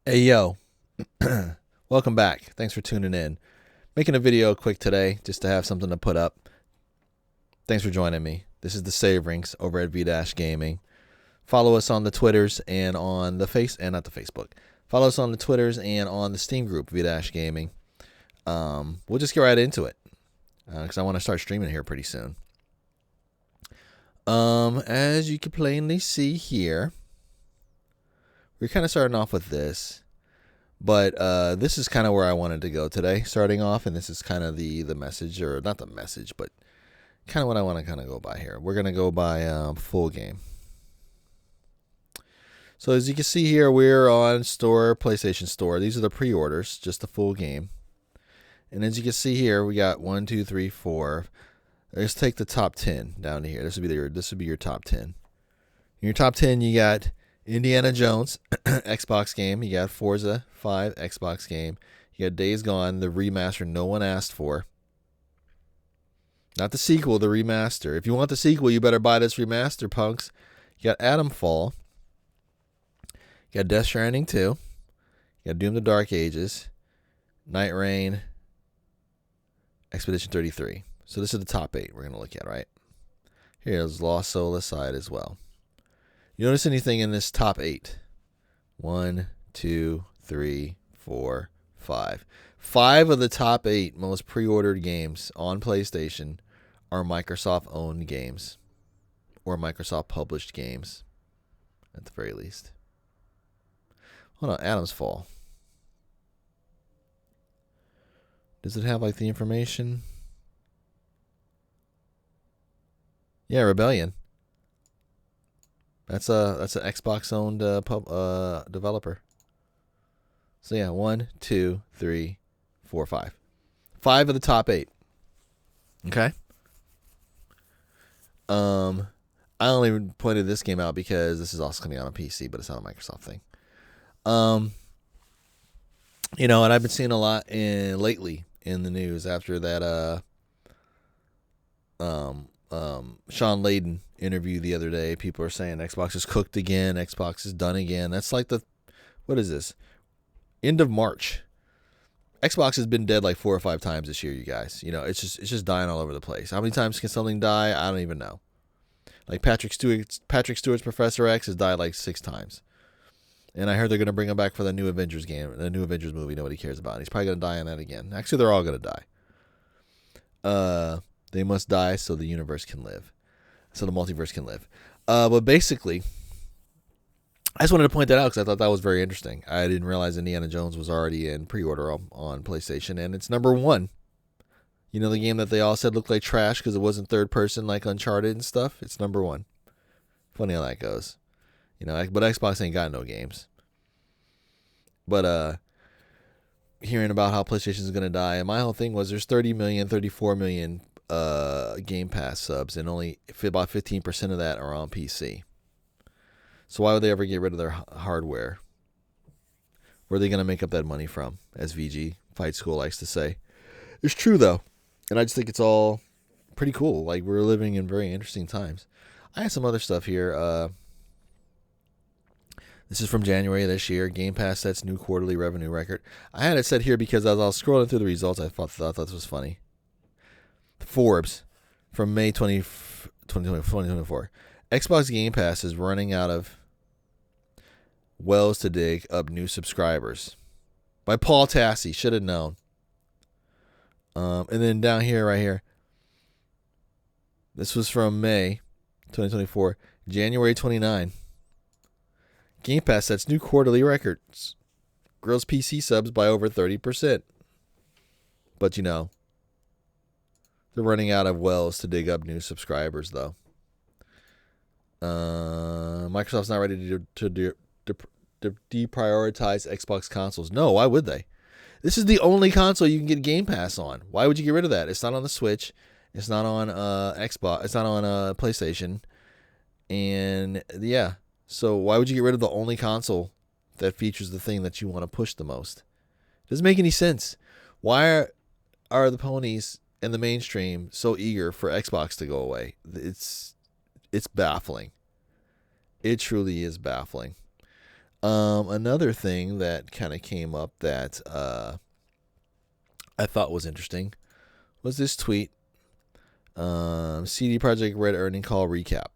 Hey yo, welcome back. Thanks for tuning in. Making a video quick today just to have something to put up. Thanks for joining me. This is the Save Rinks over at V-Gaming. Follow us on the Twitters and on the not the Facebook. Follow us on the Twitters and on the Steam group V-Gaming. We'll just get right into it because I want to start streaming here pretty soon. As you can plainly see here, we're kind of starting off with this. But this is kind of where I wanted to go today, starting off, and this is kind of the message, or not the message, but kind of what I want to kind of go by here. We're going to go by full game. So as you can see here, we're on Store, PlayStation Store. These are the pre-orders, just the full game. And as you can see here, we got 1, 2, 3, 4. Let's take the top 10 down to here. This would be your top 10. In your top 10, you got Indiana Jones, Xbox game. You got Forza 5, Xbox game. You got Days Gone, the remaster no one asked for. Not the sequel, the remaster. If you want the sequel, you better buy this remaster, punks. You got Atom Fall. You got Death Stranding 2. You got Doom the Dark Ages. Night Rain. Expedition 33. So this is the top 8 we're going to look at, right? Here's Lost Soul aside as well. You notice anything in this top 8? 1, 2, 3, 4, 5. 5 of the top 8 most pre-ordered games on PlayStation are Microsoft-owned games or Microsoft-published games, at the very least. Hold on, Adam's Fall. Does it have like the information? Yeah, Rebellion. That's an Xbox owned developer. So yeah, 1, 2, 3, 4, 5. 5 of the top 8. Okay. I only pointed this game out because this is also coming out on PC, but it's not a Microsoft thing. And I've been seeing a lot lately in the news after that Sean Layden interview the other day. People are saying Xbox is cooked again, Xbox is done again. That's like what is this? End of March. Xbox has been dead like 4 or 5 times this year, you guys. It's just dying all over the place. How many times can something die? I don't even know. Like Patrick Stewart's Professor X has died like 6 times. And I heard they're going to bring him back for the new Avengers game, the new Avengers movie nobody cares about. He's probably going to die on that again. Actually, they're all going to die. They must die so the universe can live. So the multiverse can live. But basically, I just wanted to point that out because I thought that was very interesting. I didn't realize Indiana Jones was already in pre-order on PlayStation, and it's number 1. The game that they all said looked like trash because it wasn't third person like Uncharted and stuff. It's number 1. Funny how that goes. But Xbox ain't got no games. But hearing about how PlayStation is going to die, and my whole thing was there's 30 million, 34 million Game Pass subs, and only about 15% of that are on PC. So why would they ever get rid of their hardware? Where are they going to make up that money from, as VG Fight School likes to say? It's true, though. And I just think it's all pretty cool. Like, we're living in very interesting times. I have some other stuff here. This is from January of this year. Game Pass sets new quarterly revenue record. I had it set here because as I was scrolling through the results, I thought this was funny. Forbes from May 2024. Xbox Game Pass is running out of wells to dig up new subscribers. By Paul Tassi. Should have known. And then down here, right here. This was from May 2024. January 29. Game Pass sets new quarterly records. Grows PC subs by over 30%. But they're running out of wells to dig up new subscribers, though. Microsoft's not ready to deprioritize Xbox consoles. No, why would they? This is the only console you can get Game Pass on. Why would you get rid of that? It's not on the Switch. It's not on Xbox. It's not on PlayStation. And yeah. So why would you get rid of the only console that features the thing that you want to push the most? Doesn't make any sense. Why are the ponies and the mainstream so eager for Xbox to go away? It's baffling. It truly is baffling. Another thing that kind of came up that I thought was interesting was this tweet. CD Projekt Red earning call recap.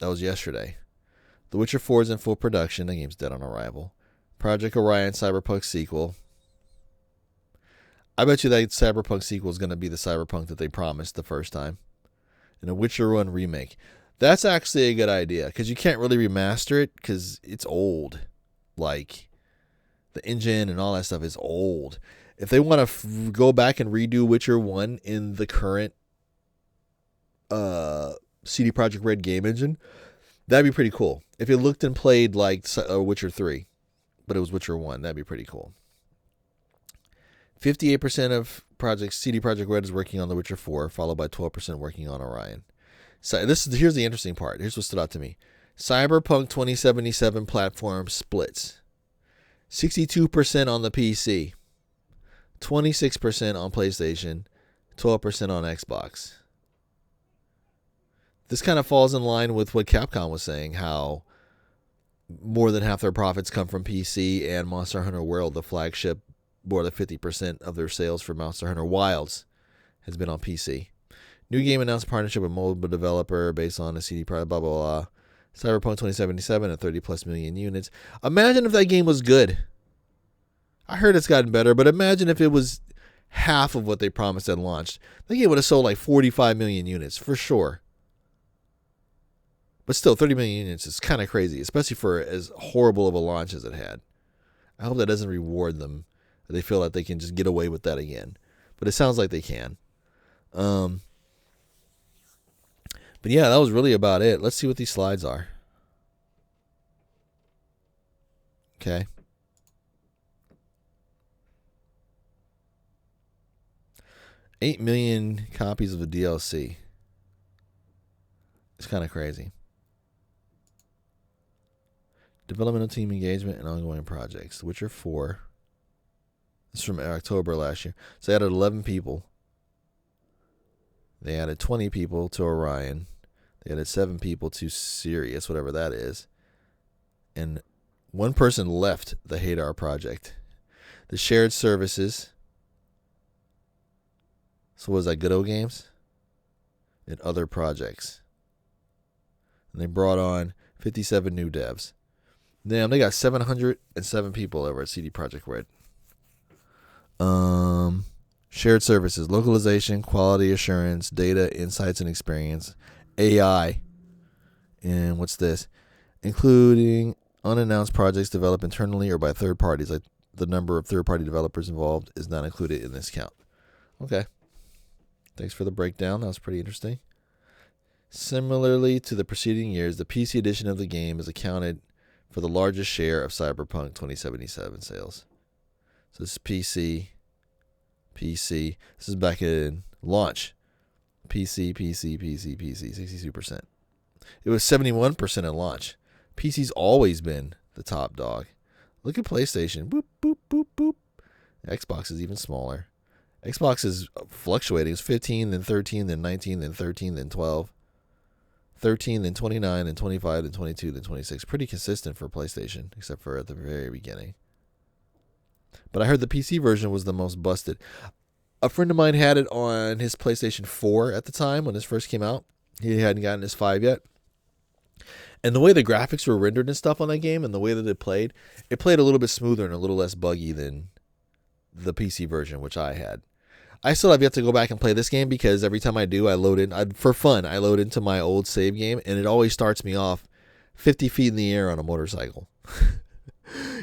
That was yesterday. The Witcher 4 is in full production. The game's dead on arrival. Project Orion Cyberpunk sequel. I bet you that Cyberpunk sequel is going to be the Cyberpunk that they promised the first time. And a Witcher 1 remake. That's actually a good idea because you can't really remaster it because it's old. Like, the engine and all that stuff is old. If they want to go back and redo Witcher 1 in the current CD Projekt Red game engine, that'd be pretty cool. If it looked and played like Witcher 3, but it was Witcher 1, that'd be pretty cool. 58% of CD Projekt Red is working on The Witcher 4, followed by 12% working on Orion. So here's the interesting part. Here's what stood out to me. Cyberpunk 2077 platform splits. 62% on the PC, 26% on PlayStation, 12% on Xbox. This kind of falls in line with what Capcom was saying, how more than half their profits come from PC, and Monster Hunter World, the flagship, more than 50% of their sales for Monster Hunter Wilds has been on PC. New game announced partnership with mobile developer based on a CD Projekt, blah, blah, blah. Cyberpunk 2077 at 30 plus million units. Imagine if that game was good. I heard it's gotten better, but imagine if it was half of what they promised at launch. That game would have sold like 45 million units for sure. But still, 30 million units is kind of crazy, especially for as horrible of a launch as it had. I hope that doesn't reward them. They feel like they can just get away with that again. But it sounds like they can. But yeah, that was really about it. Let's see what these slides are. Okay. $8 million copies of the DLC. It's kind of crazy. Developmental team engagement and ongoing projects. The Witcher 4. This is from October last year. So they added 11 people. They added 20 people to Orion. They added 7 people to Sirius, whatever that is. And one person left the Hadar project. The shared services. So what was that, Good Old Games? And other projects. And they brought on 57 new devs. Damn, they got 707 people over at CD Projekt Red. Shared services, localization, quality assurance, data, insights, and experience, AI, and what's this? Including unannounced projects developed internally or by third parties. Like the number of third-party developers involved is not included in this count. Okay. Thanks for the breakdown. That was pretty interesting. Similarly to the preceding years, the PC edition of the game is accounted for the largest share of Cyberpunk 2077 sales. So this is PC. This is back in launch. PC, 62%. It was 71% at launch. PC's always been the top dog. Look at PlayStation. Boop, boop, boop, boop. Xbox is even smaller. Xbox is fluctuating. It's 15, then 13, then 19, then 13, then 12. 13, then 29, then 25, then 22, then 26. Pretty consistent for PlayStation, except for at the very beginning. But I heard the PC version was the most busted. A friend of mine had it on his PlayStation 4 at the time when this first came out. He hadn't gotten his 5 yet. And the way the graphics were rendered and stuff on that game and the way that it played a little bit smoother and a little less buggy than the PC version, which I had. I still have yet to go back and play this game because every time I do, I load into my old save game, and it always starts me off 50 feet in the air on a motorcycle.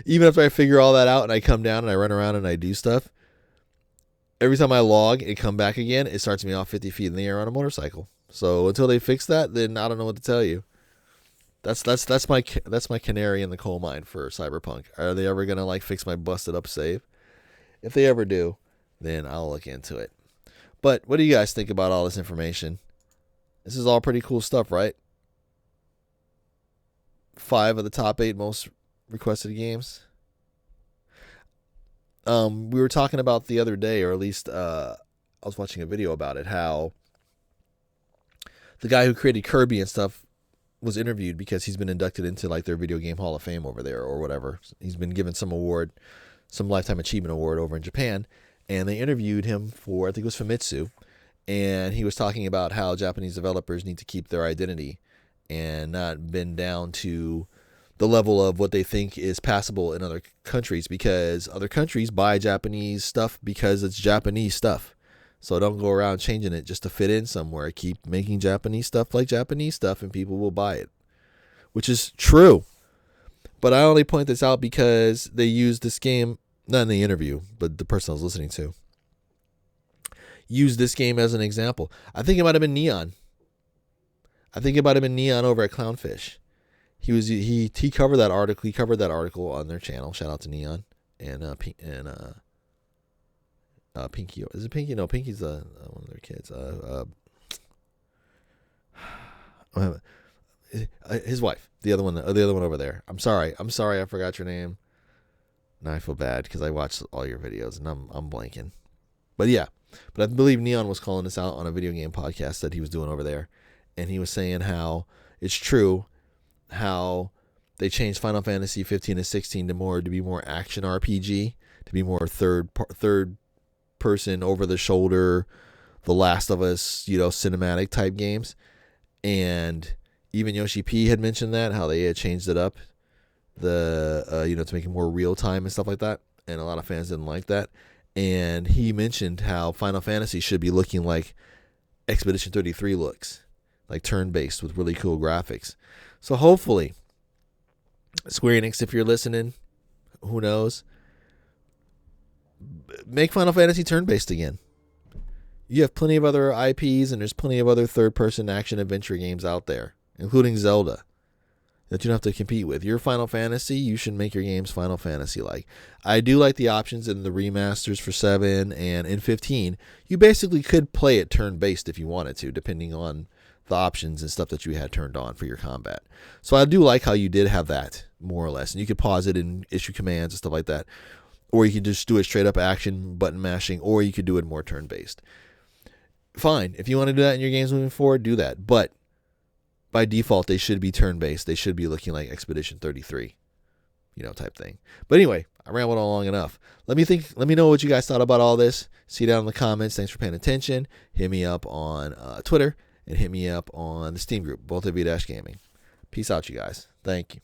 Even after I figure all that out and I come down and I run around and I do stuff, every time I log and come back again, it starts me off 50 feet in the air on a motorcycle. So until they fix that, then I don't know what to tell you. That's my canary in the coal mine for Cyberpunk. Are they ever gonna fix my busted up save? If they ever do, then I'll look into it. But what do you guys think about all this information? This is all pretty cool stuff, right? 5 of the top 8 most requested games. We were talking about the other day, or at least I was watching a video about it, how the guy who created Kirby and stuff was interviewed because he's been inducted into like their video game hall of fame over there or whatever. He's been given some award, some lifetime achievement award over in Japan, and they interviewed him for, I think it was Famitsu, and he was talking about how Japanese developers need to keep their identity and not bend down to the level of what they think is passable in other countries, because other countries buy Japanese stuff because it's Japanese stuff. So don't go around changing it just to fit in somewhere. Keep making Japanese stuff like Japanese stuff and people will buy it, which is true. But I only point this out because they used this game, not in the interview, but the person I was listening to used this game as an example. I think it might have been Neon. Over at Clownfish. He covered that article. He covered that article on their channel. Shout out to Neon and Pinky. Is it Pinky? No, Pinky's one of their kids. His wife, the other one over there. I'm sorry, I forgot your name. Now I feel bad because I watched all your videos and I'm blanking. But yeah, I believe Neon was calling this out on a video game podcast that he was doing over there, and he was saying how it's true, how they changed Final Fantasy 15 and 16 to be more action RPG, to be more third person over the shoulder, The Last of Us, cinematic type games. And even Yoshi P had mentioned that, how they had changed it up, to make it more real time and stuff like that. And a lot of fans didn't like that. And he mentioned how Final Fantasy should be looking like Expedition 33 looks, like turn-based with really cool graphics. So hopefully, Square Enix, if you're listening, who knows, make Final Fantasy turn-based again. You have plenty of other IPs, and there's plenty of other third-person action-adventure games out there, including Zelda, that you don't have to compete with. Your Final Fantasy, you should make your games Final Fantasy-like. I do like the options in the remasters for 7 and in 15. You basically could play it turn-based if you wanted to, depending on the options and stuff that you had turned on for your combat. So I do like how you did have that, more or less. And you could pause it and issue commands and stuff like that. Or you could just do it straight up action, button mashing, or you could do it more turn-based. Fine. If you want to do that in your games moving forward, do that. But by default, they should be turn-based. They should be looking like Expedition 33, type thing. But anyway, I rambled on long enough. Let me know what you guys thought about all this. See down in the comments. Thanks for paying attention. Hit me up on Twitter and hit me up on the Steam group, both of V-Gaming. Peace out, you guys. Thank you.